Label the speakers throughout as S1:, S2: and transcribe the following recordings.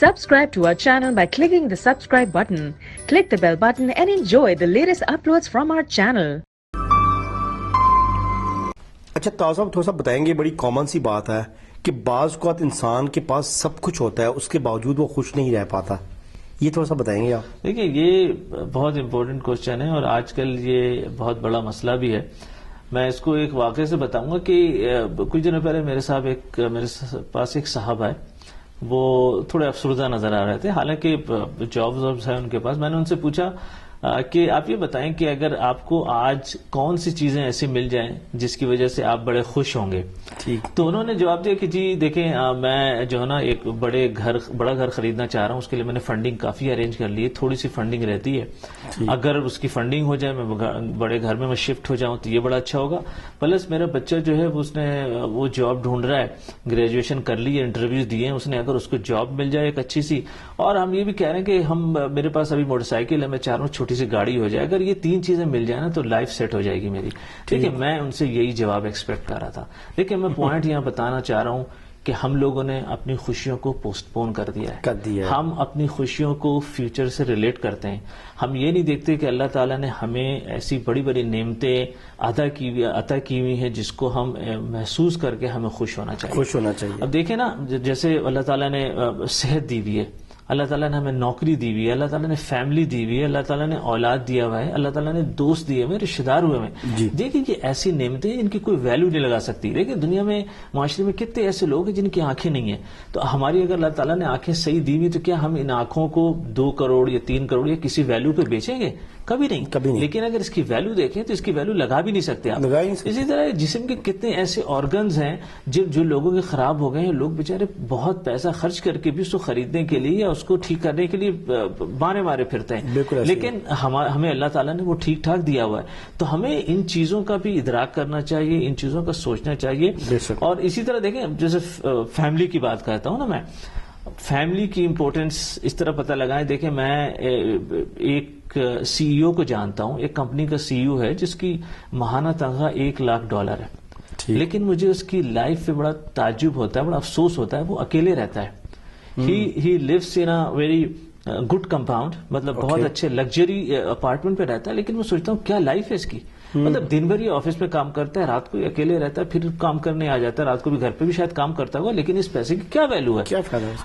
S1: Subscribe to our channel by clicking the subscribe button. Click the bell button and enjoy the latest uploads from our channel.
S2: اچھا طاہر صاحب تھوڑا سا بتائیں گے، بڑی کامن سی بات ہے کہ بعض اوقات انسان کے پاس سب کچھ ہوتا ہے اس کے باوجود وہ خوش نہیں رہ پاتا، یہ تھوڑا سا بتائیں گے آپ؟
S3: دیکھیں یہ بہت امپورٹنٹ کوشچن ہے اور آج کل یہ بہت بڑا مسئلہ بھی ہے. میں اس کو ایک واقعے سے بتاؤں گا کہ کچھ دنوں پہلے میرے پاس ایک صاحب آئے، وہ تھوڑے افسردہ نظر آ رہے تھے، حالانکہ جابز ہیں ان کے پاس. میں نے ان سے پوچھا کہ آپ یہ بتائیں کہ اگر آپ کو آج کون سی چیزیں ایسی مل جائیں جس کی وجہ سے آپ بڑے خوش ہوں گے. تو انہوں نے جواب دیا کہ جی دیکھیں میں جو ہے نا ایک بڑا گھر خریدنا چاہ رہا ہوں، اس کے لیے میں نے فنڈنگ کافی ارینج کر لی ہے، تھوڑی سی فنڈنگ رہتی ہے، اگر اس کی فنڈنگ ہو جائے میں بڑے گھر میں شفٹ ہو جاؤں تو یہ بڑا اچھا ہوگا. پلس میرا بچہ جو ہے وہ جاب ڈھونڈ رہا ہے، گریجویشن کر لی ہے، انٹرویوز دیے ہیں اس نے، اگر اس کو جاب مل جائے ایک اچھی سی، اور ہم یہ بھی کہہ رہے ہیں کہ میرے پاس ابھی موٹر سائیکل ہے، میں چاہ رہا ہوں چھوٹی سی گاڑی ہو جائے، اگر یہ تین چیزیں مل جائیں نا تو لائف سیٹ ہو جائے گی میری. ٹھیک ہے، میں ان سے یہی جواب ایکسپیکٹ کر رہا تھا. لیکن میں پوائنٹ یہاں بتانا چاہ رہا ہوں کہ ہم لوگوں نے اپنی خوشیوں کو پوسٹ پون کر دیا ہے. ہم اپنی خوشیوں کو فیوچر سے ریلیٹ کرتے ہیں. ہم یہ نہیں دیکھتے کہ اللہ تعالیٰ نے ہمیں ایسی بڑی بڑی نعمتیں عطا کی ہوئی ہیں جس کو ہم محسوس کر کے ہمیں خوش ہونا چاہیے. اب دیکھیں نا، جیسے اللہ تعالیٰ نے صحت دی ہوئی ہے، اللہ تعالیٰ نے ہمیں نوکری دی ہوئی ہے، اللہ تعالیٰ نے فیملی دی ہوئی ہے، اللہ تعالیٰ نے اولاد دیا ہوا ہے، اللہ تعالیٰ نے دوست دیے ہوئے، رشتے دار ہوئے ہیں. دیکھیں کہ ایسی نعمتیں ہیں جن کی کوئی ویلیو نہیں لگا سکتی. دیکھیں دنیا میں، معاشرے میں کتنے ایسے لوگ ہیں جن کی آنکھیں نہیں ہیں. تو ہماری اگر اللہ تعالیٰ نے آنکھیں صحیح دی ہوئی تو کیا ہم ان آنکھوں کو 2 کروڑ یا 3 کروڑ یا کسی ویلیو پہ بیچیں گے؟ کبھی نہیں. لیکن اگر اس کی ویلیو دیکھیں تو اس کی ویلیو لگا بھی نہیں سکتے آپ. اسی طرح جسم کے کتنے ایسے آرگنز ہیں جو لوگوں کے خراب ہو گئے ہیں، لوگ بیچارے بہت پیسہ خرچ کر کے بھی اس کو خریدنے کے لیے یا اس کو ٹھیک کرنے کے لیے بانے مارے پھرتے ہیں. لیکن ہمیں اللہ تعالیٰ نے وہ ٹھیک ٹھاک دیا ہوا ہے. تو ہمیں ان چیزوں کا بھی ادراک کرنا چاہیے، ان چیزوں کا سوچنا چاہیے. اور اسی طرح دیکھیں، جیسے فیملی کی بات کرتا ہوں نا، میں فیملی کی امپورٹنس اس طرح پتہ لگائیں. دیکھیں میں ایک سی ای او کو جانتا ہوں، ایک کمپنی کا سی ای او ہے جس کی ماہانہ تنخواہ $1,00,000 ہے. لیکن مجھے اس کی لائف پہ بڑا تعجب ہوتا ہے، بڑا افسوس ہوتا ہے. وہ اکیلے رہتا ہے. He lives in a very good compound، مطلب بہت اچھے لگژری اپارٹمنٹ پہ رہتا ہے. لیکن میں سوچتا ہوں کیا لائف ہے اس کی. مطلب دن بھر یہ آفس میں کام کرتا ہے، رات کو اکیلے رہتا ہے، پھر کام کرنے آ جاتا ہے، رات کو بھی گھر پہ بھی شاید کام کرتا ہوگا. لیکن اس پیسے کی کیا ویلو ہے؟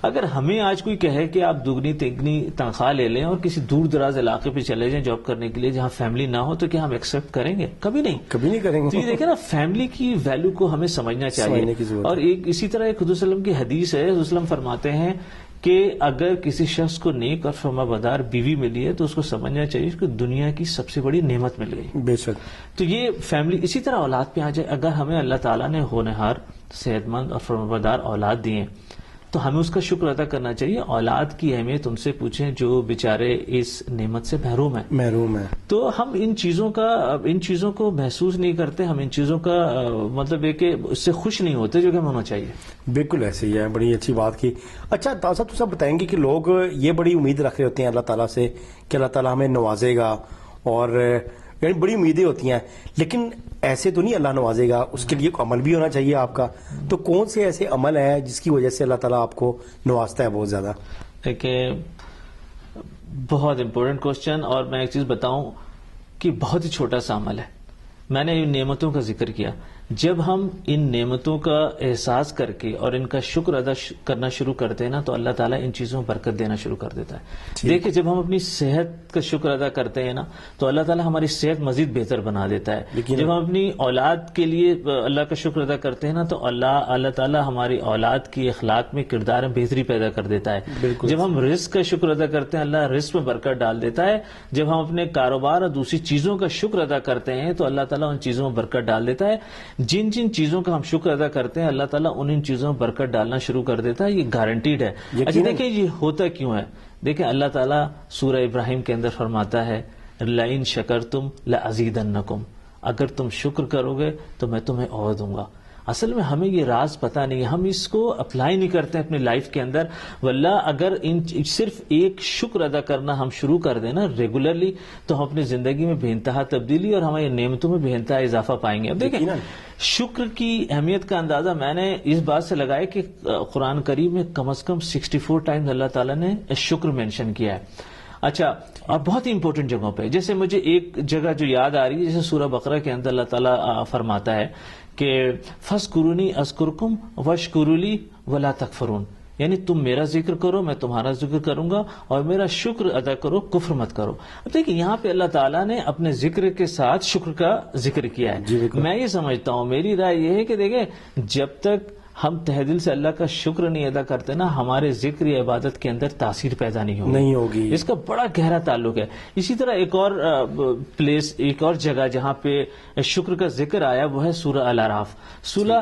S3: اگر ہمیں آج کوئی کہے کہ آپ دگنی تگنی تنخواہ لے لیں اور کسی دور دراز علاقے پہ چلے جائیں جاب کرنے کے لیے جہاں فیملی نہ ہو، تو کیا ہم ایکسپٹ کریں گے؟ کبھی نہیں کریں گے. تو یہ دیکھیں نا، فیملی کی ویلو کو ہمیں سمجھنا چاہیے. اور اسی طرح ایک حضور صلی اللہ علیہ وسلم کی حدیث ہے، حضور صلی اللہ علیہ وسلم فرماتے ہیں کہ اگر کسی شخص کو نیک اور فرمانبردار بیوی ملی ہے تو اس کو سمجھنا چاہیے کہ دنیا کی سب سے بڑی نعمت مل گئی. بے شک. تو یہ فیملی. اسی طرح اولاد پہ آ جائے، اگر ہمیں اللہ تعالیٰ نے ہونہار، صحت مند اور فرمانبردار اولاد دی ہیں تو ہمیں اس کا شکر ادا کرنا چاہیے. اولاد کی اہمیت ان سے پوچھیں جو بیچارے اس نعمت سے محروم ہیں. تو ہم ان چیزوں کو محسوس نہیں کرتے، ہم ان چیزوں کا مطلب ہے کہ اس سے خوش نہیں ہوتے جو کہ ہم ہونا چاہیے. بالکل ایسے ہی ہے، بڑی اچھی بات کی. اچھا طاہر صاحب تو بتائیں گے کہ لوگ یہ بڑی امید رکھ رہے ہوتے ہیں اللہ تعالیٰ سے کہ اللہ تعالیٰ ہمیں نوازے گا، اور یعنی بڑی امیدیں ہوتی ہیں، لیکن ایسے تو نہیں اللہ نوازے گا، اس کے لیے کوئی عمل بھی ہونا چاہیے آپ کا. تو کون سے ایسے عمل ہیں جس کی وجہ سے اللہ تعالیٰ آپ کو نوازتا ہے بہت زیادہ؟ دیکھیں بہت امپورٹنٹ کوشچن. اور میں ایک چیز بتاؤں کہ بہت ہی چھوٹا سا عمل ہے. میں نے ان نعمتوں کا ذکر کیا. جب ہم ان نعمتوں کا احساس کر کے اور ان کا شکر ادا کرنا شروع کرتے ہیں نا تو اللہ تعالیٰ ان چیزوں میں برکت دینا شروع کر دیتا ہے. دیکھیں جب ہم اپنی صحت کا شکر ادا کرتے ہیں نا تو اللہ تعالیٰ ہماری صحت مزید بہتر بنا دیتا ہے. جب ہم اپنی اولاد کے لیے اللہ کا شکر ادا کرتے ہیں نا تو اللہ تعالیٰ ہماری اولاد کی اخلاق میں کردار میں بہتری پیدا کر دیتا ہے. جب ہم رزق کا شکر ادا کرتے ہیں اللہ رزق میں برکت ڈال دیتا ہے. جب ہم اپنے کاروبار اور دوسری چیزوں کا شکر ادا کرتے ہیں تو اللہ تعالیٰ ان چیزوں میں برکت ڈال دیتا ہے. جن چیزوں کا ہم شکر ادا کرتے ہیں اللہ تعالیٰ ان چیزوں میں برکت ڈالنا شروع کر دیتا ہے. یہ گارنٹیڈ ہے. اچھا دیکھیں یہ ہوتا کیوں ہے. دیکھیں اللہ تعالیٰ سورہ ابراہیم کے اندر فرماتا ہے لَإِن شَكَرْتُمْ لَأَزِيدَنَّكُمْ، اگر تم شکر کرو گے تو میں تمہیں اور دوں گا. اصل میں ہمیں یہ راز پتہ نہیں، ہم اس کو اپلائی نہیں کرتے اپنی لائف کے اندر. واللہ اگر صرف ایک شکر ادا کرنا ہم شروع کر دیں نا ریگولرلی، تو ہم اپنی زندگی میں بے انتہا تبدیلی اور ہماری نعمتوں میں بے انتہا اضافہ پائیں گے. اب دیکھیں شکر کی اہمیت کا اندازہ میں نے اس بات سے لگایا کہ قرآن کریم میں کم از کم 64 ٹائمز اللہ تعالیٰ نے شکر مینشن کیا ہے. اچھا، اور بہت ہی امپورٹنٹ جگہوں پہ، جیسے مجھے ایک جگہ جو یاد آ رہی ہے، جیسے سورہ بقرہ کے اندر اللہ تعالیٰ فرماتا ہے کہ فَاذْكُرُونِي أَذْكُرْكُمْ وَاشْكُرُوا لِي وَلَا تَكْفُرُونَ، یعنی تم میرا ذکر کرو میں تمہارا ذکر کروں گا، اور میرا شکر ادا کرو، کفر مت کرو. اب دیکھیں یہاں پہ اللہ تعالیٰ نے اپنے ذکر کے ساتھ شکر کا ذکر کیا ہے. میں یہ سمجھتا ہوں، میری رائے یہ ہے کہ دیکھیں جب تک ہم تہ دل سے اللہ کا شکر نہیں ادا کرتے نا، ہمارے ذکر یا عبادت کے اندر تاثیر پیدا نہیں ہوگی. اس کا بڑا گہرا تعلق ہے. اسی طرح ایک اور پلیس، ایک اور جگہ جہاں پہ شکر کا ذکر آیا وہ ہے سورہ الاعراف. سورہ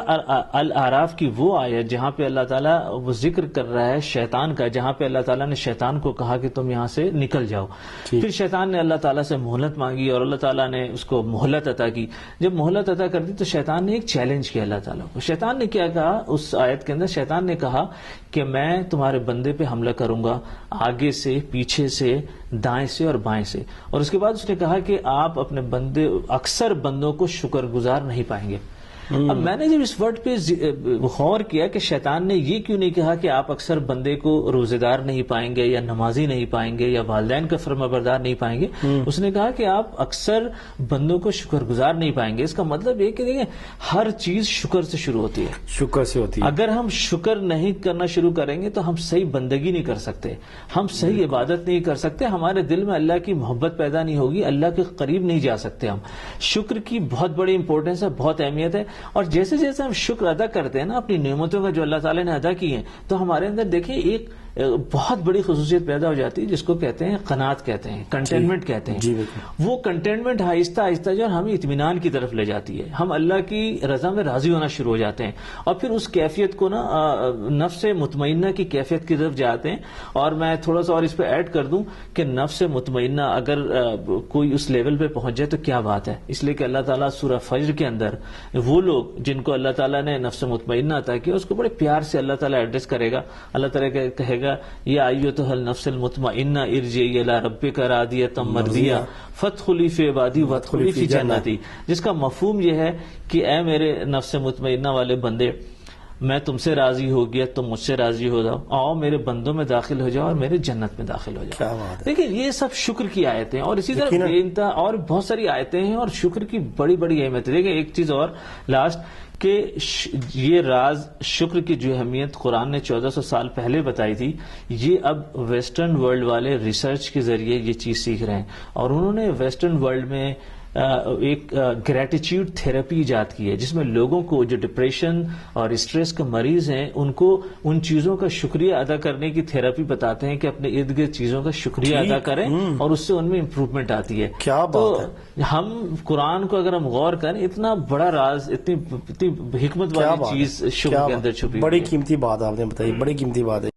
S3: الاعراف کی وہ آیت جہاں پہ اللہ تعالیٰ وہ ذکر کر رہا ہے شیطان کا، جہاں پہ اللہ تعالیٰ نے شیطان کو کہا کہ تم یہاں سے نکل جاؤ. پھر شیطان نے اللہ تعالیٰ سے مہلت مانگی اور اللہ تعالیٰ نے اس کو مہلت عطا کی. جب مہلت عطا کر دی تو شیطان نے ایک چیلنج کیا اللہ تعالیٰ کو. شیطان نے کیا کہا اس آیت کے اندر؟ شیطان نے کہا کہ میں تمہارے بندے پہ حملہ کروں گا آگے سے، پیچھے سے، دائیں سے اور بائیں سے. اور اس کے بعد اس نے کہا کہ آپ اپنے بندے، اکثر بندوں کو شکر گزار نہیں پائیں گے. اب میں نے جب اس ورڈ پہ غور کیا کہ شیطان نے یہ کیوں نہیں کہا کہ آپ اکثر بندے کو روزے دار نہیں پائیں گے یا نمازی نہیں پائیں گے یا والدین کا فرما بردار نہیں پائیں گے، اس نے کہا کہ آپ اکثر بندوں کو شکر گزار نہیں پائیں گے. اس کا مطلب یہ کہ دیکھیں ہر چیز شکر سے شروع ہوتی ہے،
S2: شکر سے ہوتی ہے.
S3: اگر ہم شکر نہیں کرنا شروع کریں گے تو ہم صحیح بندگی نہیں کر سکتے، ہم صحیح عبادت نہیں کر سکتے، ہمارے دل میں اللہ کی محبت پیدا نہیں ہوگی، اللہ کے قریب نہیں جا سکتے. ہم شکر کی بہت بڑی امپورٹنس ہے، بہت اہمیت ہے. اور جیسے جیسے ہم شکر ادا کرتے ہیں نا اپنی نعمتوں کا جو اللہ تعالیٰ نے ادا کی ہیں، تو ہمارے اندر دیکھیں ایک بہت بڑی خصوصیت پیدا ہو جاتی ہے جس کو کہتے ہیں قناعت کہتے ہیں، کنٹینمنٹ کہتے ہیں. وہ کنٹینمنٹ آہستہ آہستہ جو ہمیں اطمینان کی طرف لے جاتی ہے، ہم اللہ کی رضا میں راضی ہونا شروع ہو جاتے ہیں، اور پھر اس کیفیت کو نا نفس مطمئنہ کی کیفیت کی طرف جاتے ہیں. اور میں تھوڑا سا اور اس پہ ایڈ کر دوں کہ نفس مطمئنہ اگر کوئی اس لیول پہ پہنچ جائے تو کیا بات ہے. اس لیے کہ اللہ تعالیٰ سورہ فجر کے اندر وہ لوگ جن کو اللہ تعالیٰ نے نفس مطمئنہ عطا کیا اس کو بڑے پیار سے اللہ تعالیٰ ایڈریس کرے گا. اللہ تعالیٰ کہے گا یا ایتھا النفس المطمئنہ ارجعی الی ربک راضیۃ مرضیہ فادخلی فی عبادی وادخلی فی جنتی، جس کا مفہوم یہ ہے کہ اے میرے نفس مطمئنہ والے بندے، میں تم سے راضی ہو گیا، تم مجھ سے راضی ہو جاؤ، آؤ میرے بندوں میں داخل ہو جاؤ اور میرے جنت میں داخل ہو جاؤ. دیکھیں یہ سب شکر کی آیتیں ہیں، اور اسی طرح بے انتہا اور بہت ساری آیتیں ہیں اور شکر کی بڑی بڑی اہمیت ہے. دیکھیں ایک چیز اور لاسٹ، کہ یہ راز شکر کی جو اہمیت قرآن نے 1400 سال پہلے بتائی تھی، یہ اب ویسٹرن ورلڈ والے ریسرچ کے ذریعے یہ چیز سیکھ رہے ہیں. اور انہوں نے ویسٹرن ورلڈ میں ایک گریٹیچیوڈ تھراپی ایجاد کی ہے، جس میں لوگوں کو جو ڈپریشن اور اسٹریس کے مریض ہیں ان کو ان چیزوں کا شکریہ ادا کرنے کی تھراپی بتاتے ہیں کہ اپنے ارد گرد چیزوں کا شکریہ ادا کریں اور اس سے ان میں امپروومنٹ آتی ہے. تو ہم قرآن کو اگر ہم غور کریں، اتنا بڑا راز، اتنی حکمت والی چیز شکر کے اندر چھپی،
S2: بڑی قیمتی بات آپ نے بتائی، بڑی قیمتی بات ہے.